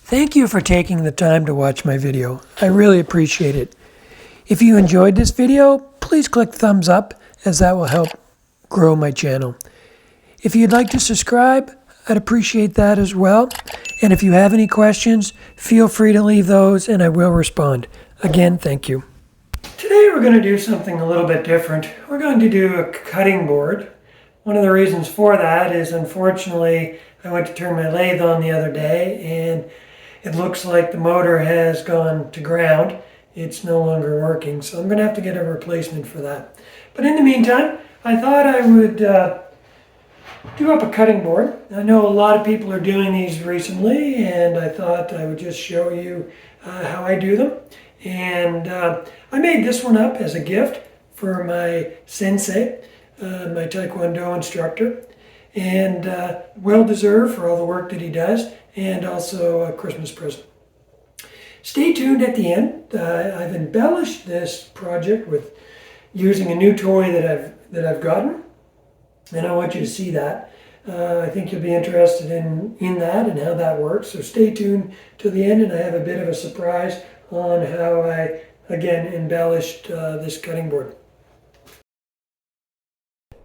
Thank you for taking the time to watch my video. I really appreciate it. If you enjoyed this video, please click thumbs up, as that will help grow my channel. If you'd like to subscribe, I'd appreciate that as well. And if you have any questions, feel free to leave those and I will respond. Again, thank you. Today we're going to do something a little bit different. We're going to do a cutting board. One of the reasons for that is, unfortunately, I went to turn my lathe on the other day and it looks like the motor has gone to ground. It's no longer working, so I'm going to have to get a replacement for that. But in the meantime, I thought I would do up a cutting board. I know a lot of people are doing these recently, and I thought I would just show you how I do them. And I made this one up as a gift for my sensei, my Taekwondo instructor, and well deserved for all the work that he does, and also a Christmas present. Stay tuned at the end. I've embellished this project with using a new toy that I've gotten, and I want you to see that. I think you'll be interested in that and how that works. So stay tuned till the end, and I have a bit of a surprise on how I again embellished this cutting board.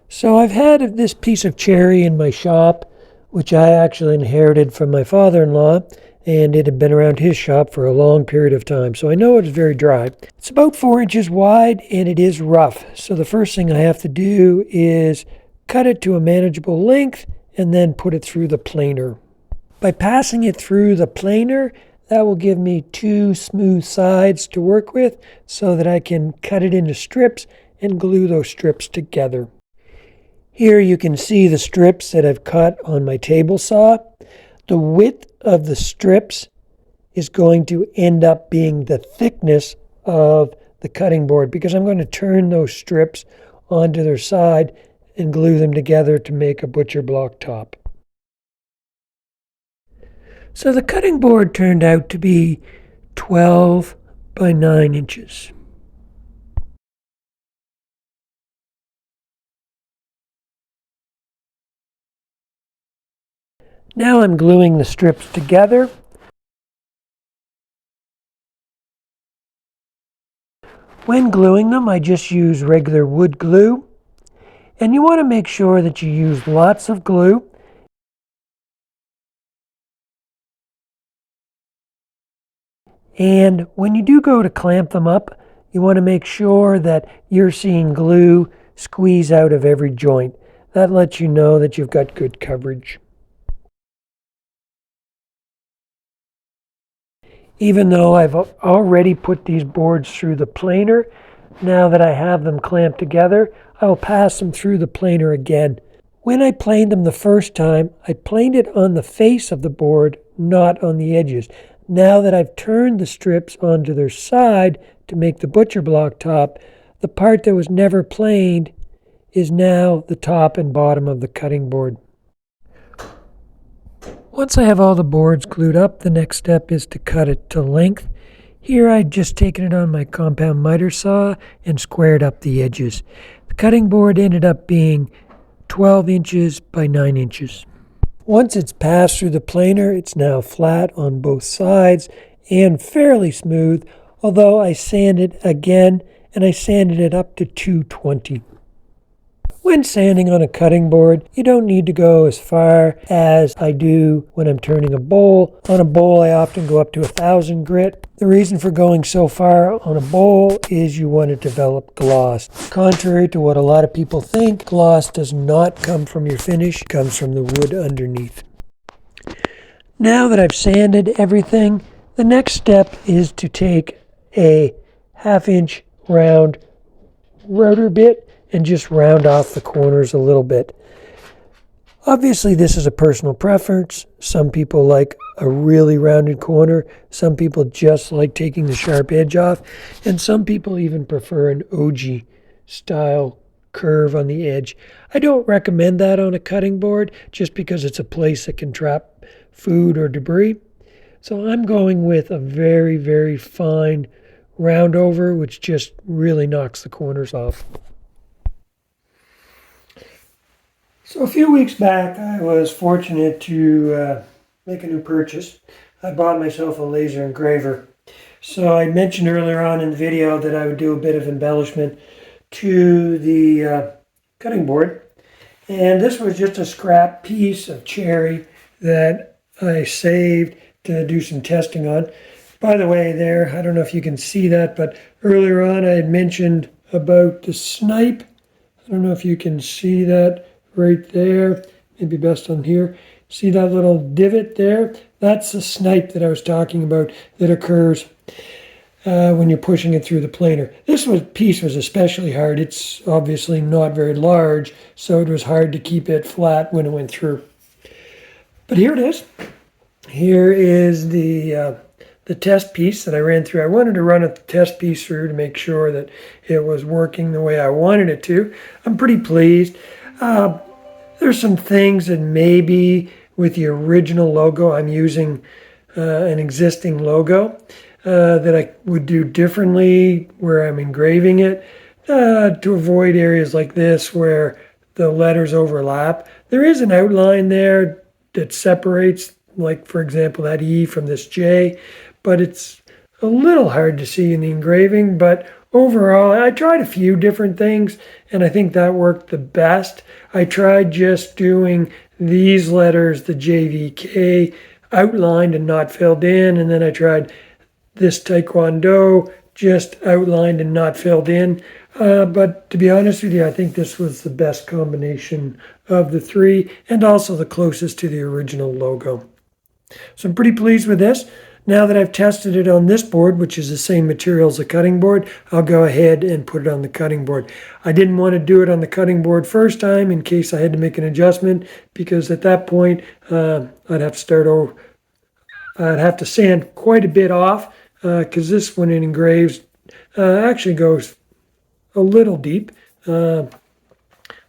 So I've had this piece of cherry in my shop, which I actually inherited from my father-in-law, and it had been around his shop for a long period of time, so I know it's very dry. It's about 4 inches wide, and it is rough. So the first thing I have to do is cut it to a manageable length, and then put it through the planer. By passing it through the planer, that will give me 2 smooth sides to work with, so that I can cut it into strips and glue those strips together. Here you can see the strips that I've cut on my table saw. The width of the strips is going to end up being the thickness of the cutting board, because I'm going to turn those strips onto their side and glue them together to make a butcher block top. So the cutting board turned out to be 12 by 9 inches. Now I'm gluing the strips together. When gluing them, I just use regular wood glue. And you want to make sure that you use lots of glue. And when you do go to clamp them up, you want to make sure that you're seeing glue squeeze out of every joint. That lets you know that you've got good coverage. Even though I've already put these boards through the planer, now that I have them clamped together, I will pass them through the planer again. When I planed them the first time, I planed it on the face of the board, not on the edges. Now that I've turned the strips onto their side to make the butcher block top, the part that was never planed is now the top and bottom of the cutting board. Once I have all the boards glued up, the next step is to cut it to length. Here I'd just taken it on my compound miter saw and squared up the edges. The cutting board ended up being 12 inches by 9 inches. Once it's passed through the planer, it's now flat on both sides and fairly smooth, although I sanded again, and I sanded it up to 220. When sanding on a cutting board, you don't need to go as far as I do when I'm turning a bowl. On a bowl, I often go up to 1,000 grit. The reason for going so far on a bowl is you want to develop gloss. Contrary to what a lot of people think, gloss does not come from your finish, it comes from the wood underneath. Now that I've sanded everything, the next step is to take a 1/2 inch round router bit and just round off the corners a little bit. Obviously, this is a personal preference. Some people like a really rounded corner. Some people just like taking the sharp edge off. And some people even prefer an OG style curve on the edge. I don't recommend that on a cutting board just because it's a place that can trap food or debris. So I'm going with a very, very fine round over, which just really knocks the corners off. So a few weeks back, I was fortunate to make a new purchase. I bought myself a laser engraver. So I mentioned earlier on in the video that I would do a bit of embellishment to the cutting board. And this was just a scrap piece of cherry that I saved to do some testing on. By the way, there, I don't know if you can see that, but earlier on I had mentioned about the snipe. I don't know if you can see that right there, maybe best on here. See that little divot there? That's the snipe that I was talking about that occurs when you're pushing it through the planer. This piece was especially hard. It's obviously not very large, so it was hard to keep it flat when it went through. But here it is. Here is the test piece that I ran through. I wanted to run a test piece through to make sure that it was working the way I wanted it to. I'm pretty pleased. There's some things that maybe with the original logo, I'm using an existing logo that I would do differently where I'm engraving it to avoid areas like this where the letters overlap. There is an outline there that separates, like for example, that E from this J, but it's a little hard to see in the engraving. But overall, I tried a few different things, and I think that worked the best. I tried just doing these letters, the JVK, outlined and not filled in, and then I tried this Taekwondo, just outlined and not filled in. But to be honest with you, I think this was the best combination of the three, and also the closest to the original logo. So I'm pretty pleased with this. Now that I've tested it on this board, which is the same material as the cutting board, I'll go ahead and put it on the cutting board. I didn't want to do it on the cutting board first time in case I had to make an adjustment, because at that point I'd have to start over. I'd have to sand quite a bit off because this, when it engraves, actually goes a little deep. I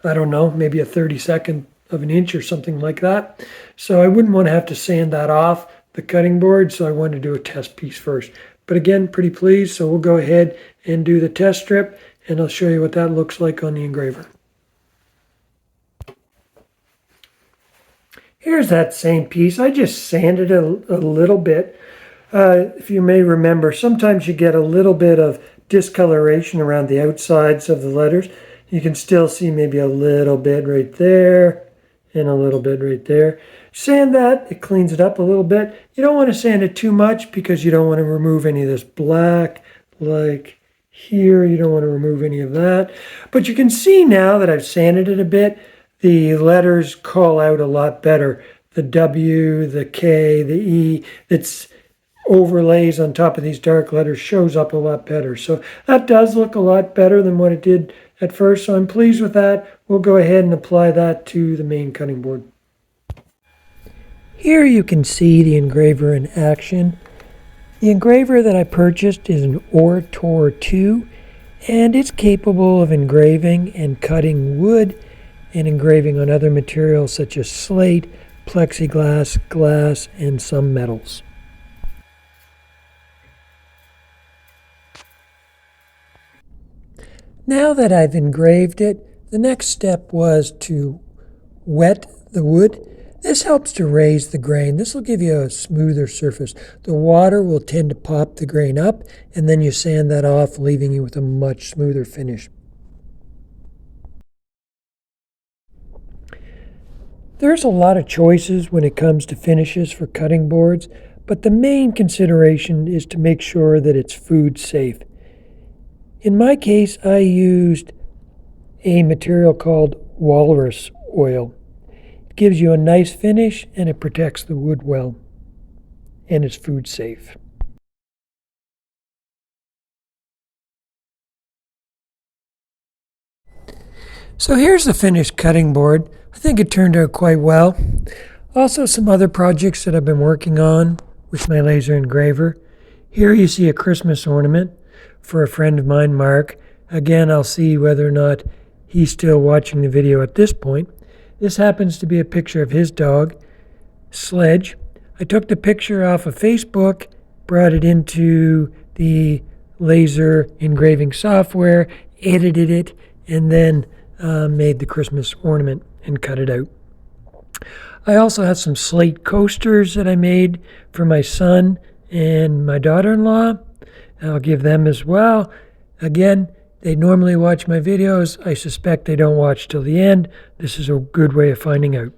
don't know, maybe a 32nd of an inch or something like that. So I wouldn't want to have to sand that off the cutting board, so I wanted to do a test piece first. But again, pretty pleased, so we'll go ahead and do the test strip, and I'll show you what that looks like on the engraver. Here's that same piece. I just sanded it a little bit. If you may remember, sometimes you get a little bit of discoloration around the outsides of the letters. You can still see maybe a little bit right there and a little bit right there. Sand that, it cleans it up a little bit. You don't want to sand it too much because you don't want to remove any of this black, like here. You don't want to remove any of that. But you can see now that I've sanded it a bit, the letters call out a lot better. The W, the K, the E, that's overlays on top of these dark letters shows up a lot better. So that does look a lot better than what it did at first. So I'm pleased with that. We'll go ahead and apply that to the main cutting board. Here you can see the engraver in action. The engraver that I purchased is an Ortor 2, and it's capable of engraving and cutting wood and engraving on other materials such as slate, plexiglass, glass, and some metals. Now that I've engraved it, the next step was to wet the wood. This helps to raise the grain. This will give you a smoother surface. The water will tend to pop the grain up, and then you sand that off, leaving you with a much smoother finish. There's a lot of choices when it comes to finishes for cutting boards, but the main consideration is to make sure that it's food safe. In my case, I used a material called walrus oil. It gives you a nice finish and it protects the wood well, and it's food safe. So here's the finished cutting board. I think it turned out quite well. Also some other projects that I've been working on with my laser engraver. Here you see a Christmas ornament for a friend of mine, Mark. Again, I'll see whether or not he's still watching the video at this point. This happens to be a picture of his dog, Sledge. I took the picture off of Facebook, brought it into the laser engraving software, edited it, and then made the Christmas ornament and cut it out. I also have some slate coasters that I made for my son and my daughter-in-law. I'll give them as well. Again, they normally watch my videos. I suspect they don't watch till the end. This is a good way of finding out.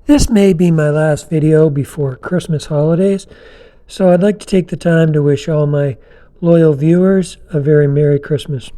This may be my last video before Christmas holidays, so I'd like to take the time to wish all my loyal viewers a very Merry Christmas.